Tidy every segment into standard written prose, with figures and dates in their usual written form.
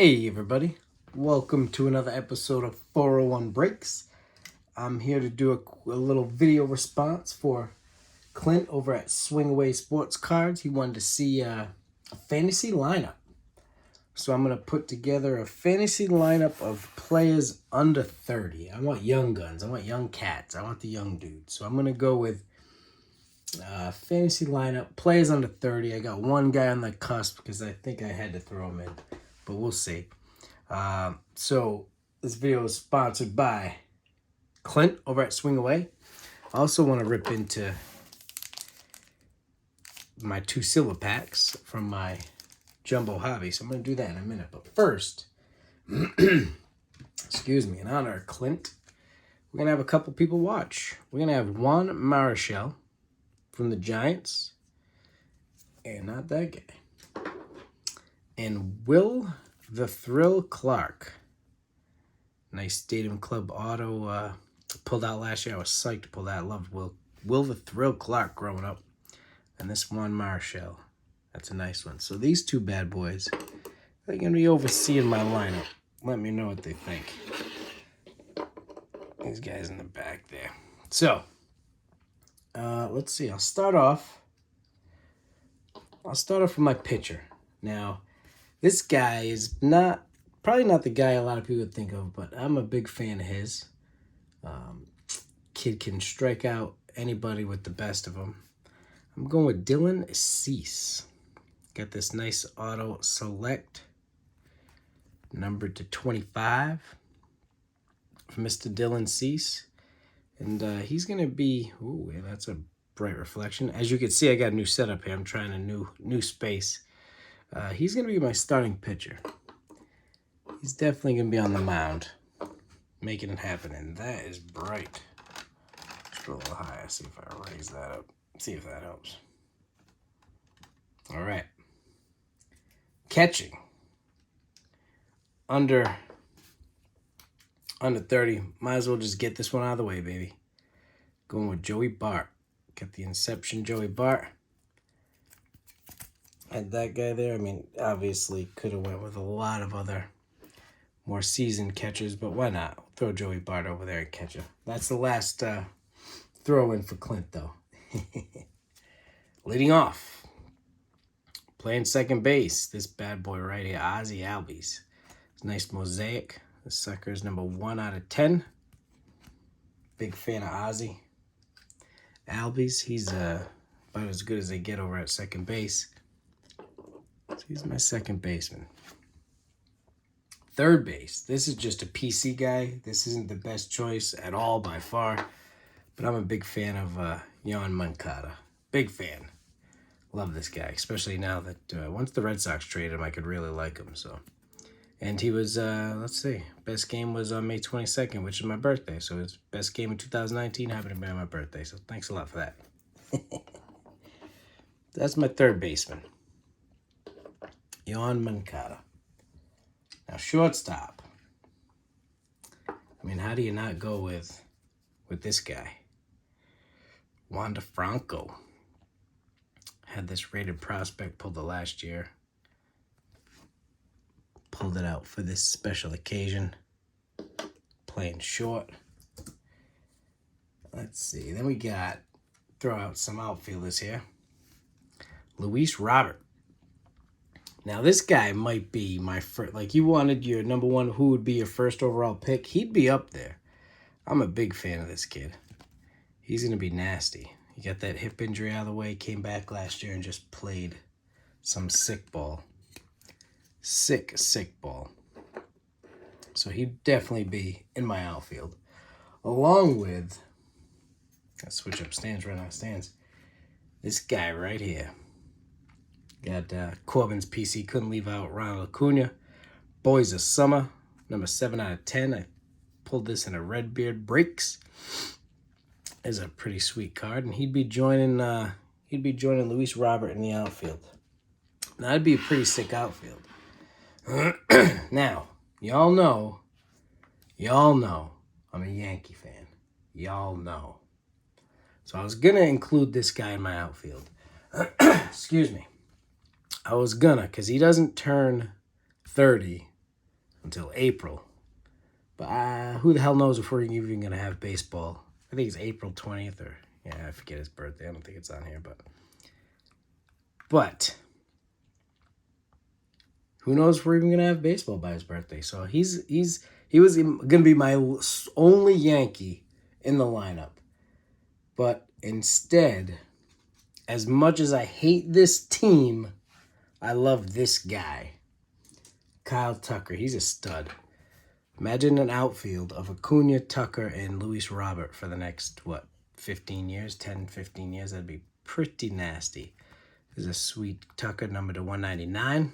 Hey everybody, welcome to another episode of 401 Breaks. I'm here to do a little video response for Clint over at Swing Away Sportscards. He wanted to see a fantasy lineup. So I'm going to put together a fantasy lineup of players under 30. I want young guns, I want young cats, I want the young dudes. So I'm going to go with fantasy lineup, players under 30. I got one guy on the cusp because I think I had to throw him in, but we'll see. So this video is sponsored by Clint over at Swing Away. I also want to rip into my 2 silver packs from my jumbo hobby. So I'm going to do that in a minute. But first, excuse me, in honor of Clint, we're going to have a couple people watch. We're going to have Juan Marichal from the Giants. And not that guy. And Will the Thrill Clark. Nice Stadium Club auto pulled out last year. I was psyched to pull that. I loved Will the Thrill Clark growing up. And this Juan Marichal. That's a nice one. So these two bad boys, they're going to be overseeing my lineup. Let me know what they think. These guys in the back there. So, let's see. I'll start off with my pitcher. Now, this guy is probably not the guy a lot of people would think of, but I'm a big fan of his. Kid can strike out anybody with the best of them. I'm going with Dylan Cease. Got this nice auto select, numbered to 25 for Mr. Dylan Cease. And he's going to be, ooh, yeah, that's a bright reflection. As you can see, I got a new setup here. I'm trying a new space. He's going to be my starting pitcher. He's definitely going to be on the mound, making it happen. And that is bright. Let's go a little higher. See if I raise that up. See if that helps. All right. Catching. Under 30. Might as well just get this one out of the way, baby. Going with Joey Bart. Got the Inception Joey Bart. Had that guy there. I mean, obviously could have went with a lot of other more seasoned catchers, but why not? We'll throw Joey Bart over there and catch him. That's the last throw in for Clint, though. Leading off. Playing second base. This bad boy right here, Ozzy Albies. Nice mosaic. This sucker is number 1 out of 10. Big fan of Ozzy Albies. He's about as good as they get over at second base. So he's my second baseman. Third base. This is just a PC guy. This isn't the best choice at all by far. But I'm a big fan of Yoan Moncada. Big fan. Love this guy. Especially now that once the Red Sox traded him, I could really like him. So, and he was, let's see, best game was on May 22nd, which is my birthday. So his best game in 2019 happened to be on my birthday. So thanks a lot for that. That's my third baseman. Yoan Moncada. Now, shortstop. I mean, how do you not go with this guy? Wander Franco. Had this rated prospect, pulled it last year. Pulled it out for this special occasion. Playing short. Let's see. Then we got, throw out some outfielders here. Luis Robert. Now, this guy might be my first, like you wanted your number 1, who would be your first overall pick? He'd be up there. I'm a big fan of this kid. He's going to be nasty. He got that hip injury out of the way, came back last year and just played some sick ball. Sick ball. So he'd definitely be in my outfield. Along with, let's switch up stands right now, stands. This guy right here. Got Corbin's PC, couldn't leave out Ronald Acuna. Boys of Summer, number 7 out of 10. I pulled this in a Redbeard Breaks. Is a pretty sweet card, and he'd be joining Luis Robert in the outfield. Now, that'd be a pretty sick outfield. Now, y'all know, I'm a Yankee fan. Y'all know. So I was gonna include this guy in my outfield. Excuse me. I was gonna, because he doesn't turn 30 until April. But who the hell knows if we're even going to have baseball. I think it's April 20th or, yeah, I forget his birthday. I don't think it's on here, but who knows if we're even going to have baseball by his birthday. So he was going to be my only Yankee in the lineup. But instead, as much as I hate this team, I love this guy. Kyle Tucker. He's a stud. Imagine an outfield of Acuna, Tucker, and Luis Robert for the next, 15 years? 10, 15 years? That'd be pretty nasty. There's a sweet Tucker, number to 199.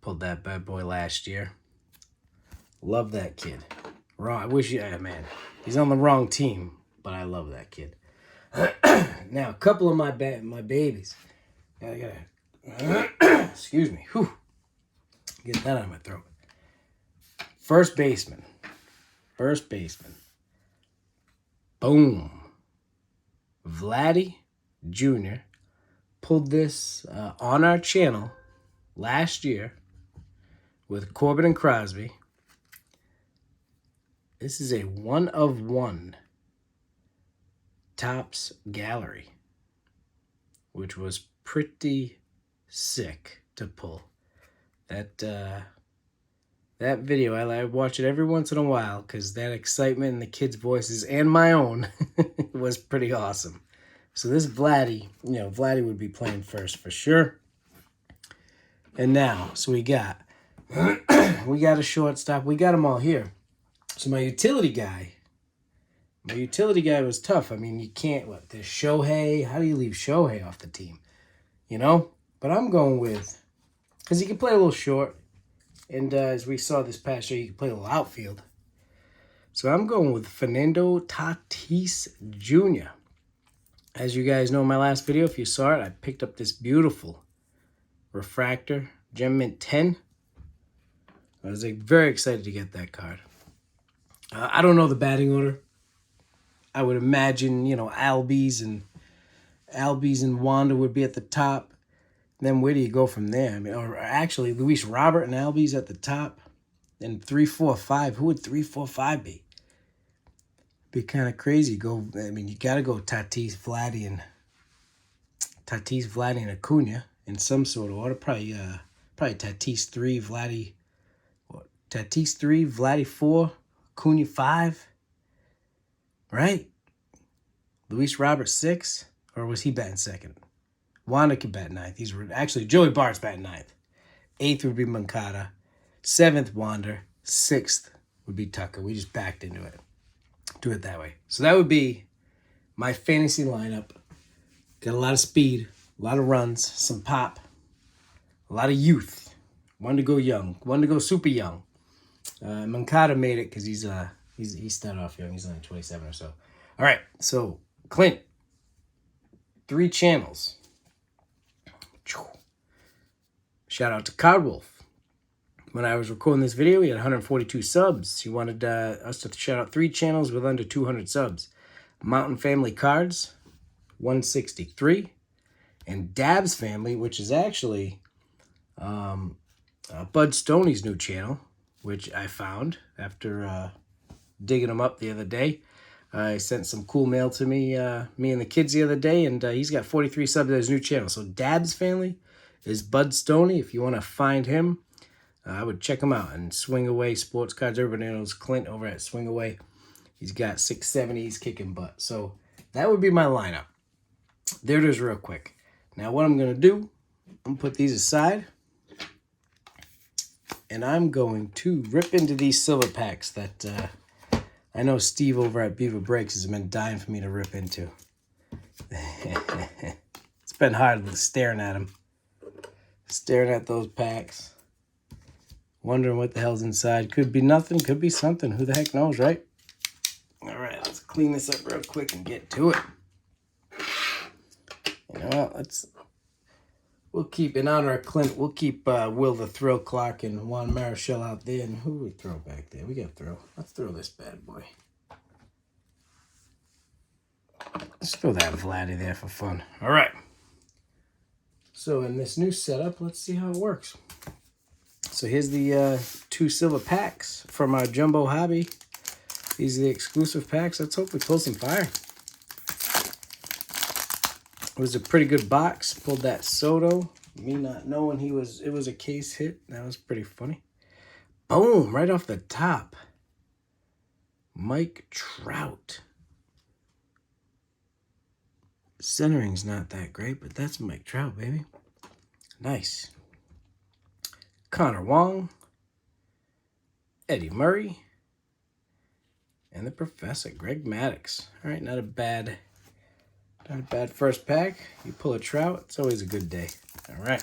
Pulled that bad boy last year. Love that kid. I wish man. He's on the wrong team, but I love that kid. Now, a couple of my babies. Excuse me. Whew. Get that out of my throat. First baseman. Boom. Vladdy Jr. pulled this on our channel last year with Corbin and Crosby. This is a 1-of-1 Topps Gallery, which was pretty sick to pull. That video, I watch it every once in a while because that excitement in the kids' voices and my own was pretty awesome. So this Vladdy, Vladdy would be playing first for sure. And now, so we got a shortstop. We got them all here. So my utility guy was tough. I mean, you can't, there's Shohei. How do you leave Shohei off the team? But I'm going with, because he can play a little short. And as we saw this past year, he can play a little outfield. So I'm going with Fernando Tatis Jr. As you guys know in my last video, if you saw it, I picked up this beautiful refractor, Gem Mint 10. I was very excited to get that card. I don't know the batting order. I would imagine, Albies and Wanda would be at the top. Then where do you go from there? I mean, or actually, Luis Robert and Albies at the top. And 3, 4, 5. Who would 3, 4, 5 be? Be kind of crazy. You got to go Tatis, Vladdy, and Acuna in some sort of order. Probably Tatis 3, Vladdy. Tatis 3, Vladdy 4, Acuna 5. Right? Luis Robert 6, or was he batting second? Wanda could bat 9th. Actually, Joey Bart's batting 9th. 8th would be Moncada. 7th, Wander. 6th would be Tucker. We just backed into it. Do it that way. So that would be my fantasy lineup. Got a lot of speed, a lot of runs, some pop, a lot of youth. One to go young, one to go super young. Moncada made it because he started off young. He's only 27 or so. All right, so Clint, 3 channels. Shout out to Codwolf. When I was recording this video, he had 142 subs. He wanted us to shout out 3 channels with under 200 subs. Mountain Family Cards, 163. And Dab's Family, which is actually Bud Stoney's new channel, which I found after digging him up the other day. I sent some cool mail to me and the kids the other day, and he's got 43 subs at his new channel. So Dab's Family is Bud Stoney. If you want to find him, I would check him out. And Swing Away Sportscards, everybody knows Clint over at Swing Away. He's got 670. He's kicking butt. So that would be my lineup. There it is real quick. Now what I'm going to do, I'm going to put these aside. And I'm going to rip into these silver packs that I know Steve over at Beaver Breaks has been dying for me to rip into. It's been hard staring at them. Staring at those packs. Wondering what the hell's inside. Could be nothing, could be something. Who the heck knows, right? All right, let's clean this up real quick and get to it. You know what, we'll keep, in honor of Clint, we'll keep Will the Thrill Clark and Juan Marichal out there. And who do we throw back there? We got to throw. Let's throw this bad boy. Let's throw that Vladdy there for fun. All right. So in this new setup, let's see how it works. So here's the 2 silver packs from our Jumbo Hobby. These are the exclusive packs. Let's hope we pull some fire. It was a pretty good box. Pulled that Soto. Me not knowing it was a case hit. That was pretty funny. Boom, right off the top. Mike Trout. Centering's not that great, but that's Mike Trout, baby. Nice. Connor Wong. Eddie Murray. And the Professor, Greg Maddux. All right, not a bad first pack. You pull a Trout, it's always a good day. All right.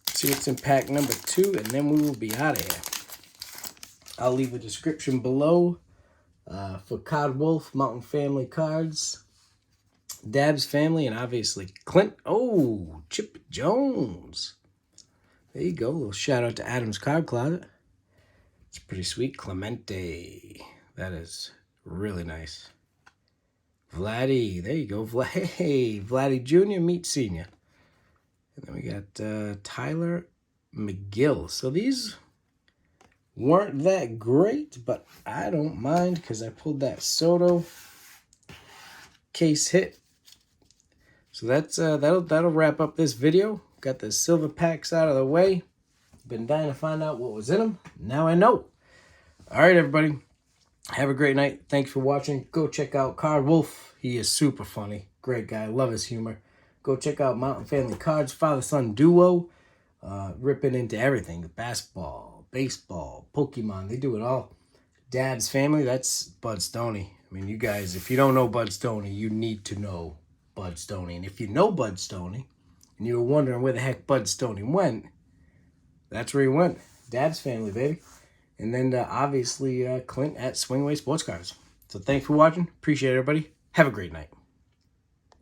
See what's in pack number 2, and then we will be out of here. I'll leave a description below for Card Wolf, Mountain Family Cards, Dab's Family, and obviously Clint. Oh, Chip Jones. There you go. A little shout out to Adam's Card Closet. It's pretty sweet. Clemente. That is really nice. Vladdy. There you go. Hey, Vladdy Jr. meet Senior. And then we got Tyler McGill. So these weren't that great, but I don't mind because I pulled that Soto case hit. So that's that'll wrap up this video. Got the silver packs out of the way. Been dying to find out what was in them. Now I know. All right, everybody. Have a great night. Thanks for watching. Go check out Card Wolf. He is super funny. Great guy. Love his humor. Go check out Mountain Family Cards. Father-son duo. Ripping into everything. Basketball, baseball, Pokemon. They do it all. Dad's Family. That's Bud Stoney. I mean, you guys, if you don't know Bud Stoney, you need to know Bud Stoney. And if you know Bud Stoney, and you were wondering where the heck Bud Stoney went, that's where he went. Dad's Family, baby. And then, obviously, Clint at Swing Away Sportscards. So thanks for watching. Appreciate it, everybody. Have a great night.